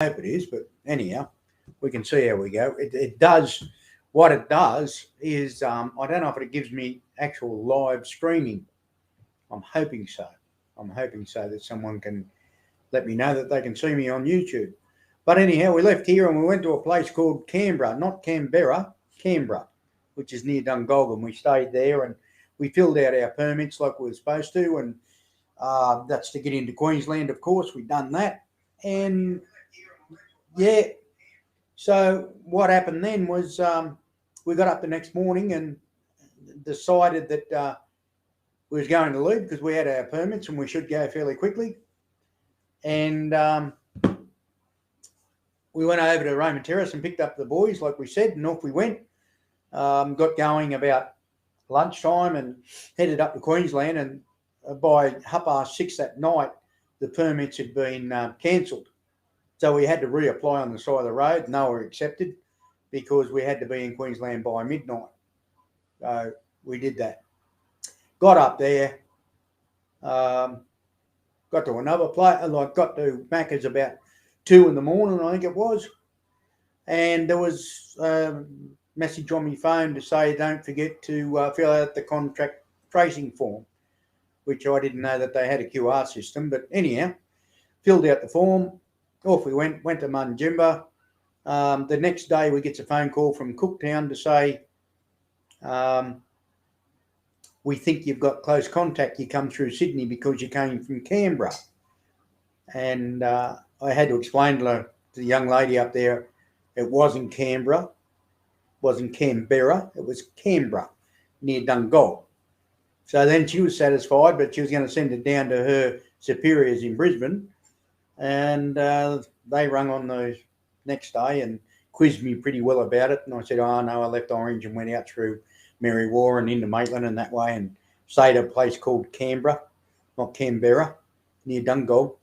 hope it is, but anyhow, we can see how we go. It does. What it does is, I don't know if it gives me actual live streaming. I'm hoping so. I'm hoping so that someone can let me know that they can see me on YouTube. But anyhow, we left here and we went to a place called Canberra, not Canberra, Canberra, which is near Dungog. We stayed there and we filled out our permits like we were supposed to, and that's to get into Queensland, of course. We've done that. And yeah, so what happened then was we got up the next morning and decided that we was going to leave because we had our permits and we should go fairly quickly. And we went over to Roman Terrace and picked up the boys, like we said, and off we went. Got going about lunchtime and headed up to Queensland. And by 6:30 that night, the permits had been cancelled. So we had to reapply on the side of the road. No, we were accepted because we had to be in Queensland by midnight. So we did that. Got up there, got to another place, got to Macca's about 2 a.m, I think it was. And there was a message on my phone to say, don't forget to fill out the contract tracing form, which I didn't know that they had a QR system. But anyhow, filled out the form. Off we went to Munjimba. The next day we get a phone call from Cooktown to say, we think you've got close contact. You come through Sydney because you came from Canberra. And I had to explain to the young lady up there, it wasn't Canberra, it wasn't Canberra, it was Canberra, near Dungog. So then she was satisfied, but she was going to send it down to her superiors in Brisbane. And they rung on the next day and quizzed me pretty well about it. And I said, oh, no, I left Orange and went out through Mary War and into Maitland and that way and stayed at a place called Canberra, not Canberra, near Dungog.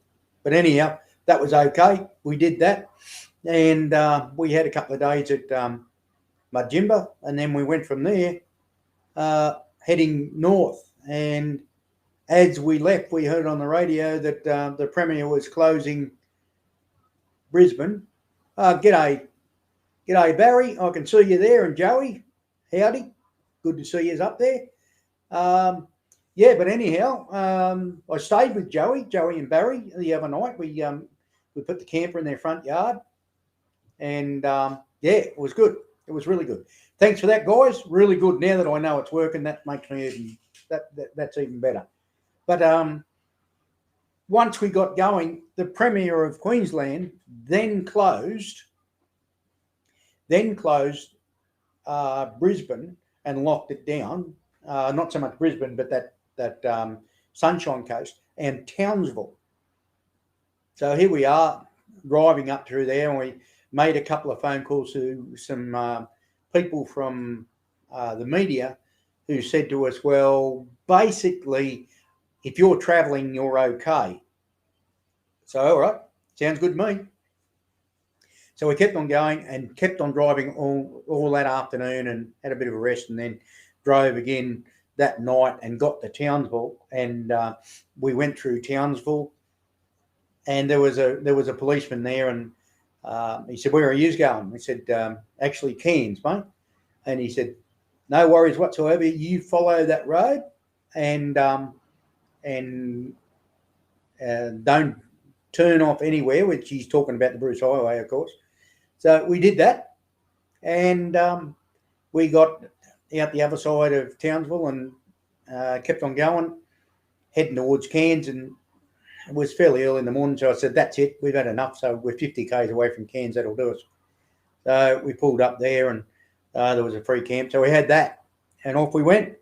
But anyhow, that was okay. We did that. And we had a couple of days at Mudjimba. And then we went from there heading north. And as we left, we heard on the radio that the Premier was closing Brisbane. G'day, Barry. I can see you there. And Joey, howdy. Good to see you up there. But anyhow, I stayed with Joey and Barry the other night. We put the camper in their front yard. And, it was good. It was really good. Thanks for that, guys. Really good. Now that I know it's working, that makes me even, that's even better. But once we got going, the Premier of Queensland then closed Brisbane and locked it down. Not so much Brisbane, but that Sunshine Coast and Townsville. So here we are driving up through there, and we made a couple of phone calls to some people from the media who said to us, well, basically, if you're travelling, you're okay. So, all right, sounds good to me. So we kept on going and kept on driving all that afternoon and had a bit of a rest, and then drove again that night and got to Townsville. And we went through Townsville, and there was a policeman there, and he said, "Where are you going?" We said, "Actually, Cairns, mate." And he said, "No worries whatsoever. You follow that road, and don't turn off anywhere," which he's talking about the Bruce Highway, of course. So we did that, and we got out the other side of Townsville and kept on going, heading towards Cairns, and it was fairly early in the morning, so I said, that's it, we've had enough, so we're 50 k's away from Cairns, that'll do us. So we pulled up there, and there was a free camp, so we had that, and off we went.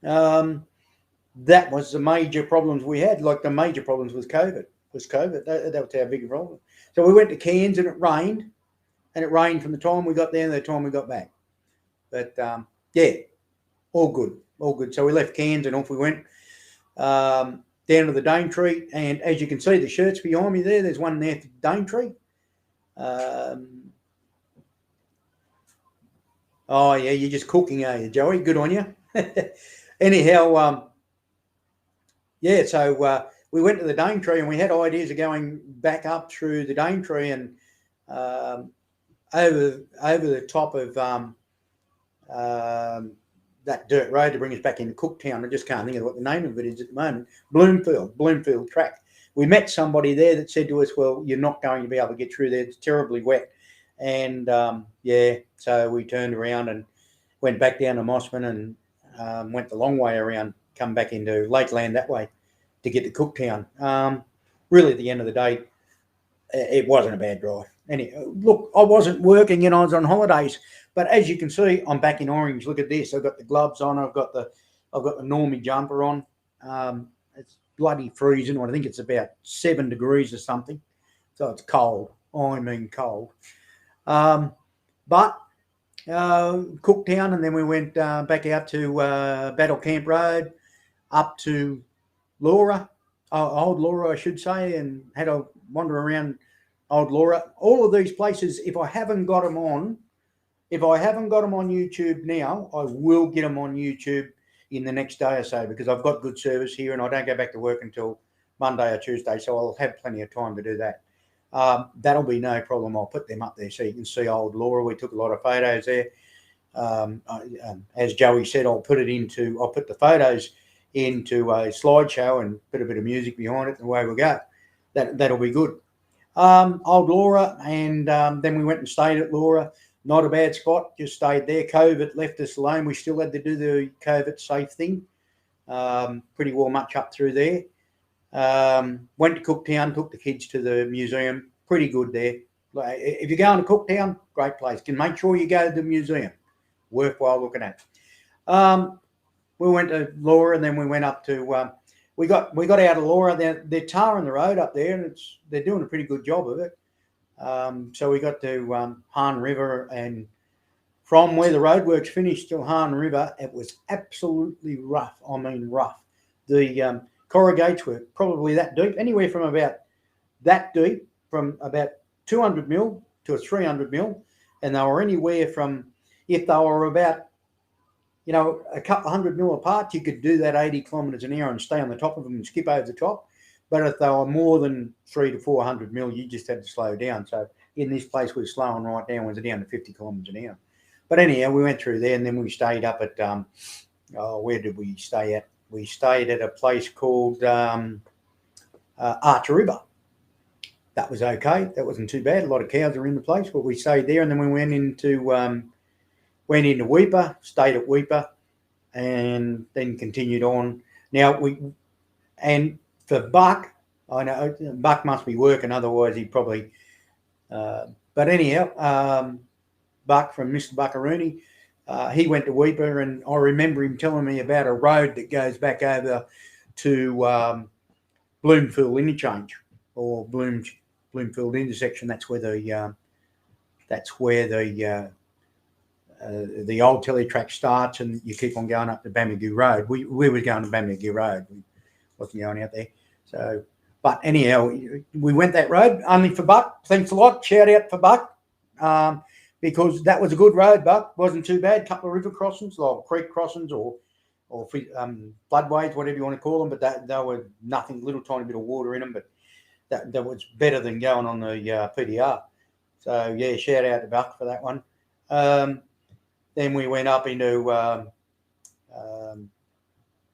That was the major problems we had. Like, the major problems was COVID. That was our big problem. So we went to Cairns, and it rained from the time we got there to the time we got back. But all good. So we left Cairns and off we went down to the Daintree. And as you can see, the shirts behind me there's one there for Daintree. Oh yeah, you're just cooking, are you, Joey? Good on you. Anyhow, so we went to the Daintree and we had ideas of going back up through the Daintree and over the top of that dirt road to bring us back into Cooktown. I just can't think of what the name of it is at the moment. Bloomfield track. We met somebody there that said to us, well, you're not going to be able to get through there. It's terribly wet. And so we turned around and went back down to Mossman and went the long way around, come back into Lakeland that way to get to Cooktown. Really, at the end of the day, it wasn't a bad drive. Look, I wasn't working and I was on holidays, but as you can see, I'm back in Orange. Look at this. I've got the gloves on. I've got the Normie jumper on. It's bloody freezing. I think it's about 7 degrees or something. So it's cold. I mean cold. But Cooktown, and then we went back out to Battle Camp Road, up to Laura, Old Laura, I should say, and had a wander around Old Laura. All of these places, if I haven't got them on YouTube now, I will get them on YouTube in the next day or so, because I've got good service here and I don't go back to work until Monday or Tuesday, so I'll have plenty of time to do that. That'll be no problem. I'll put them up there so you can see Old Laura. We took a lot of photos there. As Joey said, I'll put the photos into a slideshow and put a bit of music behind it, and away we go. That'll be good. Old Laura, and then we went and stayed at Laura. Not a bad spot, just stayed there. COVID left us alone. We still had to do the COVID safe thing. Pretty well much up through there. Went to Cooktown, took the kids to the museum. Pretty good there. If you're going to Cooktown, great place. Can make sure you go to the museum. Worthwhile looking at. We went to Laura, and then we went up to we got out of Laura. They're tarring the road up there, and they're doing a pretty good job of it. So we got to Hahn River, and from where the roadworks finished to Hahn River, it was absolutely rough. I mean rough. The corrugates were probably that deep, anywhere from about that deep, from about 200 mil to a 300 mil, and they were anywhere from, if they were about, a couple of 100 mil apart, you could do that 80 kilometres an hour and stay on the top of them and skip over the top. But if they were more than 300 to 400 mil, you just had to slow down. So in this place, we're slowing right down. We're down to 50 kilometres an hour. But anyhow, we went through there, and then we stayed up at, where did we stay at? We stayed at a place called Archer River. That was okay. That wasn't too bad. A lot of cows are in the place, but we stayed there, and then we went into Weipa, stayed at Weipa, and then continued on. Now and for Buck, I know Buck must be working, otherwise he'd probably. But anyhow, Buck from Mr. Buckaroony, he went to Weipa, and I remember him telling me about a road that goes back over to Bloomfield Interchange, or Bloomfield intersection. That's where the old teletrack starts, and you keep on going up to Bamagoo Road. We were going to Bamagoo Road. We wasn't going out there. So, but anyhow, we went that road only for Buck. Thanks a lot. Shout out for Buck, because that was a good road. Buck wasn't too bad. Couple of river crossings, like creek crossings, or floodways, whatever you want to call them. But they were nothing. Little tiny bit of water in them, but that was better than going on the PDR. So yeah, shout out to Buck for that one. Then we went up into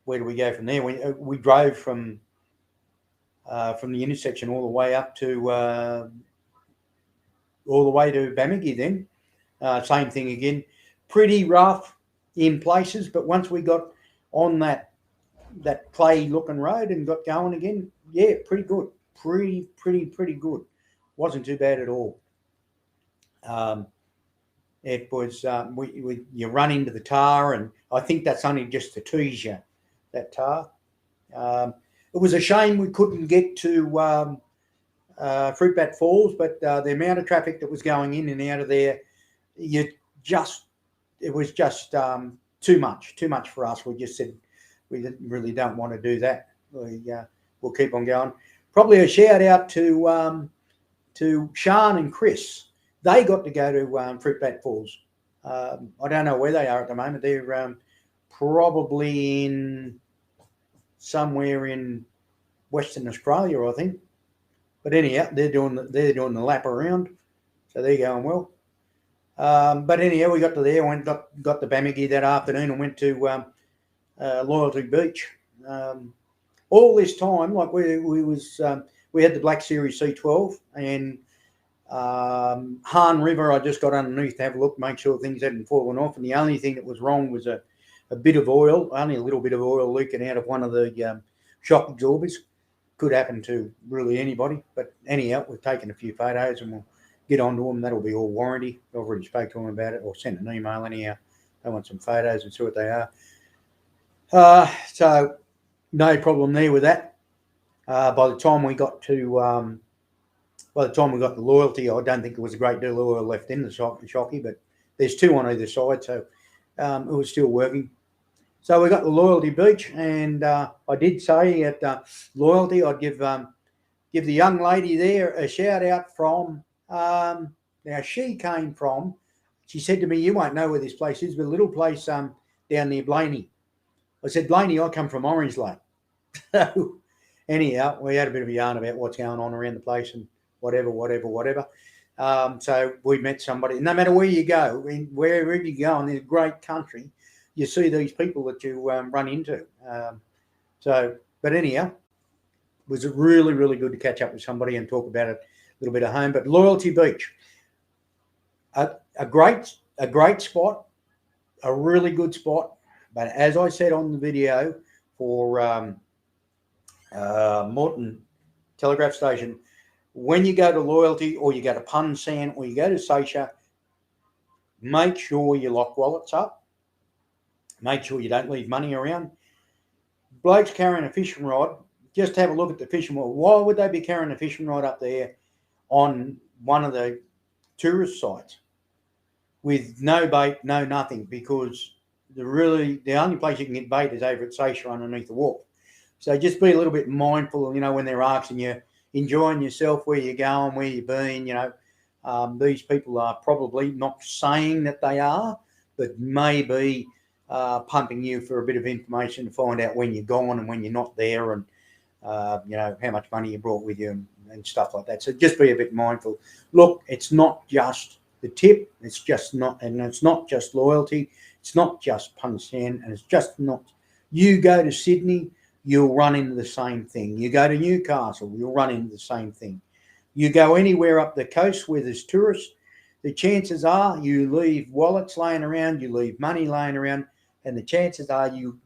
where do we go from there? We drove from the intersection all the way up to Bamagoo. Then same thing again, pretty rough in places, but once we got on that clay looking road and got going again, yeah, pretty good, pretty good. Wasn't too bad at all. It was you run into the tar, and I think that's only just to tease you, that tar. It was a shame we couldn't get to Fruitbat Falls, but the amount of traffic that was going in and out of there, it was just too much for us. We just said we really don't want to do that. We'll keep on going. Probably a shout out to Sean and Chris. They got to go to Fruitbat Falls. I don't know where they are at the moment. They're probably in somewhere in Western Australia, I think. But anyhow, they're doing the lap around, so they're going well. But anyhow, we got to there, got the Bamigi that afternoon, and went to Loyalty Beach. All this time, like we had the Black Series C12 and Han River. I just got underneath to have a look, make sure things hadn't fallen off, and the only thing that was wrong was a bit of oil, only a little bit of oil leaking out of one of the shock absorbers. Could happen to really anybody, but anyhow, we've taken a few photos and we'll get onto them. That'll be all warranty. I've already spoke to them about it or sent an email anyhow. They want some photos and see what they are. So no problem there with that. By the time we got to the Loyalty, I don't think there was a great deal of oil left in the shocky, but there's two on either side, so it was still working. So we got the Loyalty Beach, and I did say at Loyalty I'd give the young lady there a shout out from. Now she came from. She said to me, "You won't know where this place is, but a little place down near Blaney." I said, "Blaney, I come from Orange Lake." So anyhow, we had a bit of a yarn about what's going on around the place and whatever. So we met somebody. No matter where you go, wherever you go in this great country, you see these people that you run into. But anyhow, it was really, really good to catch up with somebody and talk about it a little bit at home. But Loyalty Beach, a great spot, a really good spot. But as I said on the video for Moreton Telegraph Station, when you go to Loyalty or you go to Punsan or you go to Seisha, make sure you lock wallets up. Make sure you don't leave money around. Blokes carrying a fishing rod, just have a look at the fishing rod. Why would they be carrying a fishing rod up there on one of the tourist sites with no bait, no nothing? Because the only place you can get bait is over at Seisha underneath the wharf. So just be a little bit mindful, when they're asking you, enjoying yourself, where you're going, where you've been, these people are probably not saying that they are, but maybe pumping you for a bit of information to find out when you're gone and when you're not there, and how much money you brought with you and stuff like that. So just be a bit mindful. Look, it's not just the tip, it's not just Loyalty, it's not just Punsan, and it's just not. You go to Sydney, you'll run into the same thing. You go to Newcastle, you'll run into the same thing. You go anywhere up the coast where there's tourists, the chances are you leave wallets laying around, you leave money laying around, and the chances are you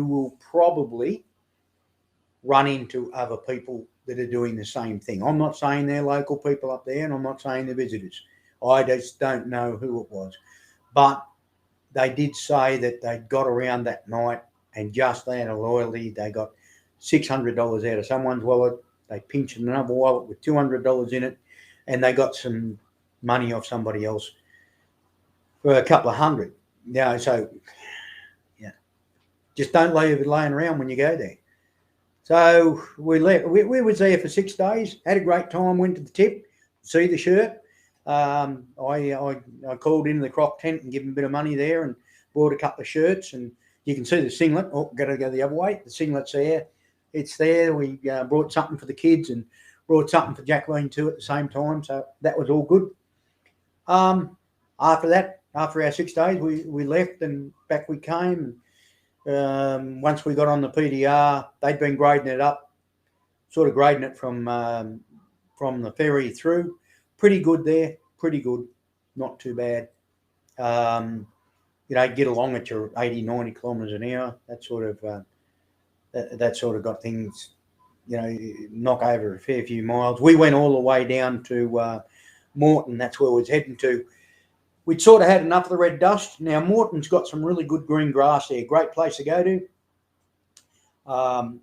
will probably run into other people that are doing the same thing. I'm not saying they're local people up there, and I'm not saying they're visitors. I just don't know who it was. But they did say that they got around that night, and just out of Loyalty, they got $600 out of someone's wallet. They pinched another wallet with $200 in it, and they got some money off somebody else for a couple of hundred. So just don't leave it laying around when you go there. So we left. We was there for 6 days. Had a great time. Went to the tip, see the shirt. I called into the croc tent and give them a bit of money there, and bought a couple of shirts. And you can see the singlet. Oh, got to go the other way. The singlet's there. It's there. We brought something for the kids and brought something for Jacqueline too at the same time. So that was all good. After that, after our 6 days, we left and back we came. Once we got on the PDR, they'd been grading it up, sort of grading it from the ferry through. Pretty good there, pretty good, not too bad. Get along at your 80, 90 kilometres an hour. That sort of got things, knock over a fair few miles. We went all the way down to Moreton. That's where we was heading to. We'd sort of had enough of the red dust. Now, Moreton's got some really good green grass there. Great place to go to. On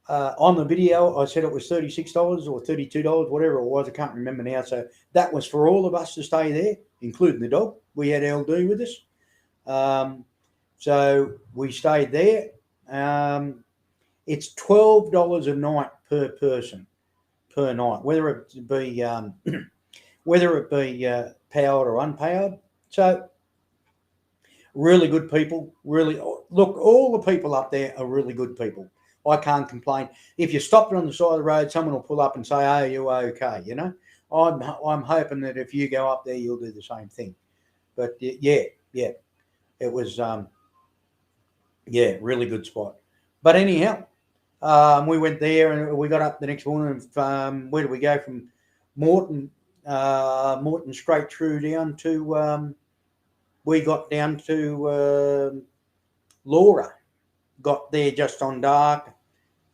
the video, I said it was $36 or $32, whatever it was. I can't remember now. So that was for all of us to stay there, including the dog. We had LD with us. So we stayed there. It's $12 a night per person, per night, whether it be powered or unpowered. So really good people. Really, look, all the people up there are really good people. I can't complain. If you stopped on the side of the road, someone will pull up and say, "Oh, you okay?" You know, I'm hoping that if you go up there, you'll do the same thing. But yeah, it was really good spot. But anyhow, we went there and we got up the next morning. Where did we go from Moreton? Moreton straight through down to. We got down to Laura. Got there just on dark.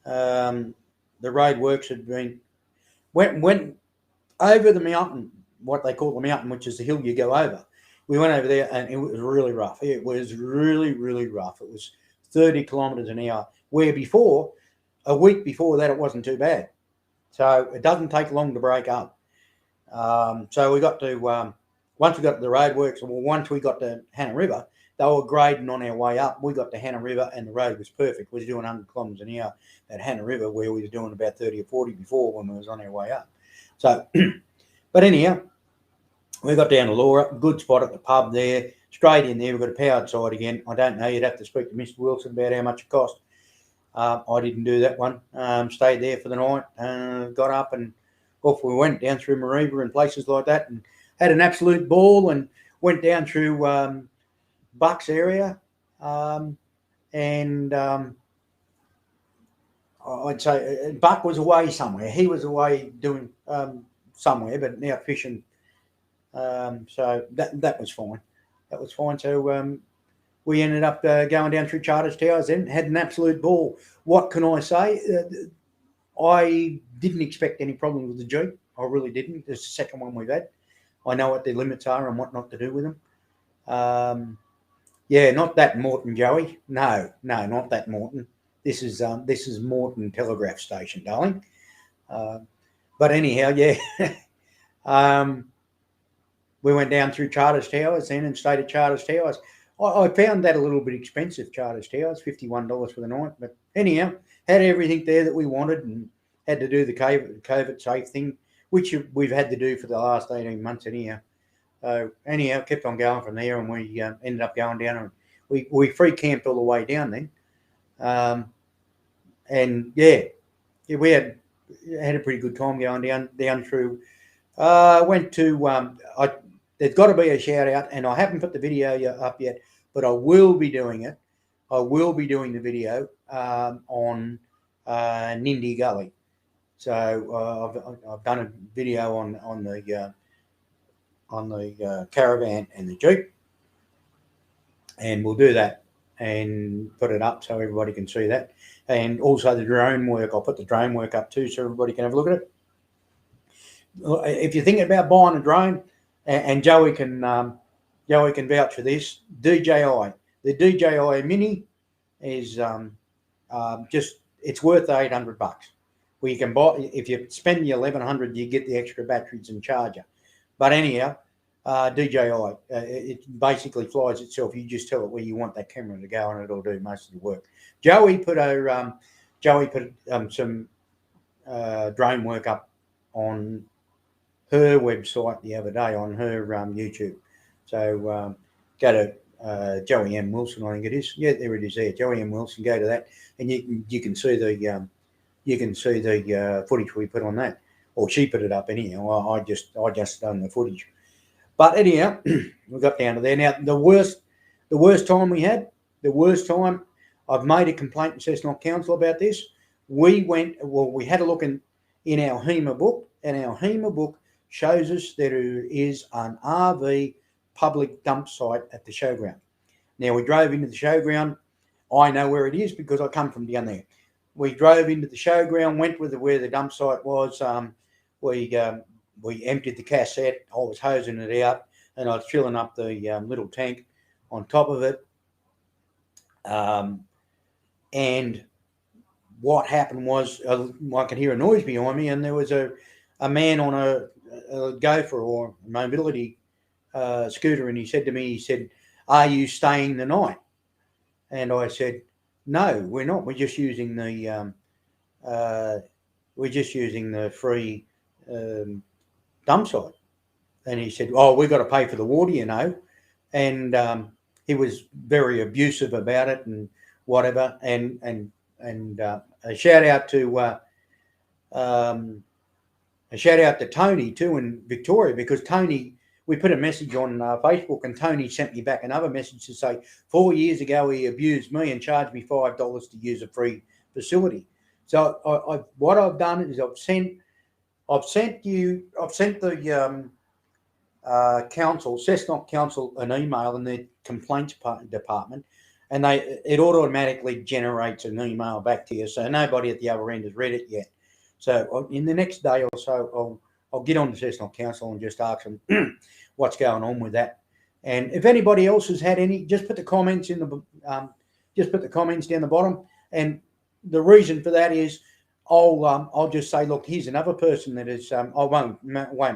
The roadworks had been went over the mountain, what they call the mountain, which is the hill you go over. We went over there and it was really rough. It was really, really rough. It was 30 kilometres an hour, where before, a week before that, it wasn't too bad. So it doesn't take long to break up. So we got to, once we got to the roadworks, well, once we got to Hannah River, they were grading on our way up. We got to Hannah River and the road was perfect. We was doing 100 kilometres an hour at Hannah River, where we was doing about 30 or 40 before when we was on our way up. So, but anyhow, we got down to Laura, good spot at the pub there, straight in there. We've got a powered side again. I don't know, you'd have to speak to Mr. Wilson about how much it cost. I didn't do that one. Stayed there for the night, got up and off we went down through Mareeba and places like that, and had an absolute ball, and went down through Bucks area, and I'd say Buck was away somewhere. He was away doing somewhere, but now fishing. So that was fine. That was fine. So we ended up going down through Charters Towers and had an absolute ball. What can I say? I didn't expect any problem with the Jeep. I really didn't. It's the second one we've had. I know what their limits are and what not to do with them. Yeah, not that Moreton, Joey. No, not that Moreton. This is Moreton Telegraph Station, darling. But anyhow, yeah. We went down through Charters Towers then and stayed at Charters Towers. I found that a little bit expensive, Charters Towers, $51 for the night. But anyhow, had everything there that we wanted and had to do the COVID safe thing, which we've had to do for the last 18 months anyhow. So anyhow, kept on going from there, and we ended up going down, and we free camped all the way down then. And yeah, we had a pretty good time going down through. Went to there's got to be a shout out, and I haven't put the video up yet, but I will be doing it. I will be doing the video on Nindi Gully. So I've done a video on the caravan and the Jeep, and we'll do that and put it up so everybody can see that. And also the drone work, I'll put the drone work up too so everybody can have a look at it. If you're thinking about buying a drone, and Joey can vouch for this, DJI. The DJI Mini is just, it's worth $800. Well, you can buy, if you spend your $1,100, you get the extra batteries and charger. But anyhow, DJI, it basically flies itself. You just tell it where you want that camera to go, and it'll do most of the work. Joey put some drone work up on her website the other day, on her YouTube. So go to Joey M. Wilson, I think it is. Yeah, there it is. There, Joey M. Wilson. Go to that, and you can see the footage we put on that, or she put it up anyhow. I just done the footage. But anyhow, we got down to there. Now the worst time we had, I've made a complaint to Cessnock Council about this. We had a look in our HEMA book, and our HEMA book shows us that there is an RV public dump site at the showground. Now, we drove into the showground. I know where it is because I come from down there. We drove into the showground, went with where the dump site was. We emptied the cassette. I was hosing it out, and I was filling up the little tank on top of it. And what happened was, I could hear a noise behind me, and there was a man on a gopher or mobility scooter, and he said to me, "Are you staying the night?" And I said, "No, we're not. We're just using the free dump site." And he said, "Oh, we've got to pay for the water, you know." And he was very abusive about it and whatever. And And a shout out to Tony too in Victoria, because Tony, we put a message on Facebook, and Tony sent me back another message to say 4 years ago he abused me and charged me $5 to use a free facility. So what I've done is I've sent the council, Cessnock Council, an email in their complaints department, and it automatically generates an email back to you. So nobody at the other end has read it yet. So in the next day or so, I'll get on the Cessnock Council and just ask them what's going on with that. And if anybody else has had any, just put the comments in the comments down the bottom. And the reason for that is I'll just say, look, here's another person that is I won't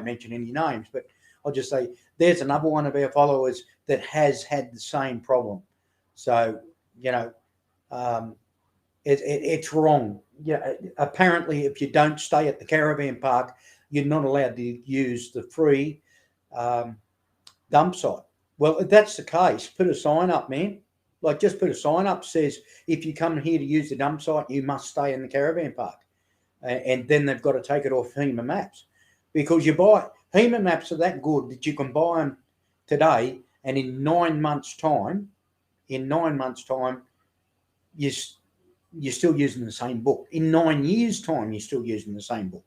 mention any names, but I'll just say there's another one of our followers that has had the same problem. So it's wrong. Yeah, apparently, if you don't stay at the caravan park, you're not allowed to use the free dump site. Well, if that's the case, put a sign up, man. Like, just put a sign up says, if you come here to use the dump site, you must stay in the caravan park. And then they've got to take it off HEMA maps, because HEMA maps are that good that you can buy them today, and in 9 months' time, you're still using the same book. In 9 years' time, you're still using the same book.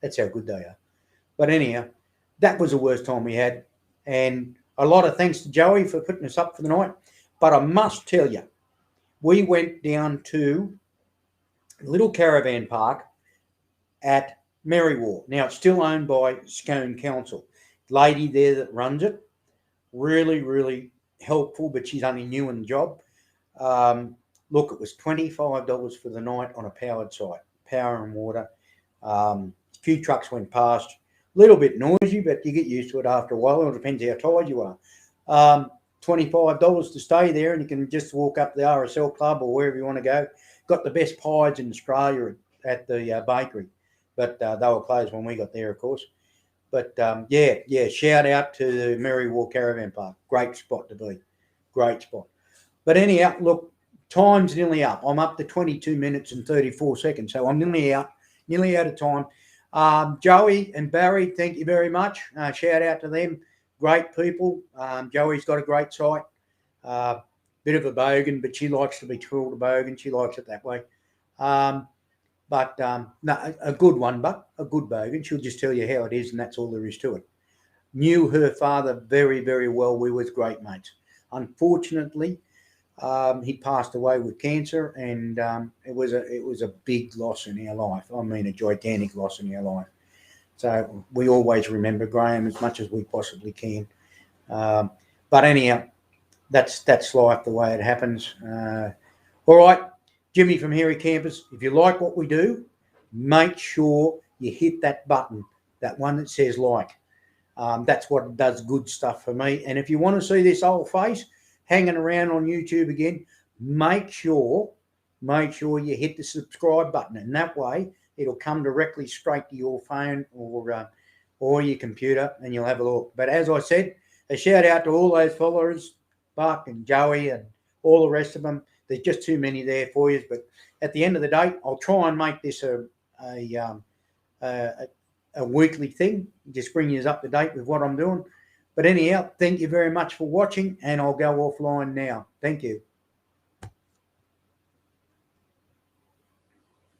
That's how good they are. But anyhow, that was the worst time we had. And a lot of thanks to Joey for putting us up for the night. But I must tell you, we went down to a little caravan park at Merriwar. Now, it's still owned by Scone Council. Lady there that runs it, really, really helpful, but she's only new in the job. Look, it was $25 for the night on a powered site, power and water. A few trucks went past, a little bit noisy, but you get used to it after a while. It depends how tired you are. $25 to stay there, and you can just walk up the RSL club or wherever you want to go. Got the best pies in Australia at the bakery, but they were closed when we got there, of course. But shout out to the Merriwar Caravan Park. Great spot to be. Great spot. But anyhow, look, time's nearly up. I'm up to 22 minutes and 34 seconds, so I'm nearly out of time. Joey and Barry, thank you very much. Shout out to them. Great people. Joey's got a great site. Bit of a bogan, but she likes to be called a bogan. She likes it that way. No, a good one, but a good bogan. She'll just tell you how it is, and that's all there is to it. Knew her father very, very well. We was great mates. Unfortunately, he passed away with cancer, and it was a big loss in our life. I mean, a gigantic loss in our life. So we always remember Graham as much as we possibly can. But anyhow, that's life, the way it happens. All right, Jimmy from Hairy Campers, if you like what we do, make sure you hit that button, that one that says like. That's what does good stuff for me. And if you want to see this old face hanging around on YouTube again, make sure you hit the subscribe button, and that way it'll come directly straight to your phone or your computer, and you'll have a look. But as I said, a shout out to all those followers, Buck and Joey and all the rest of them. There's just too many there for you. But at the end of the day, I'll try and make this a weekly thing, just bring you up to date with what I'm doing. But anyhow, thank you very much for watching, and I'll go offline now. Thank you.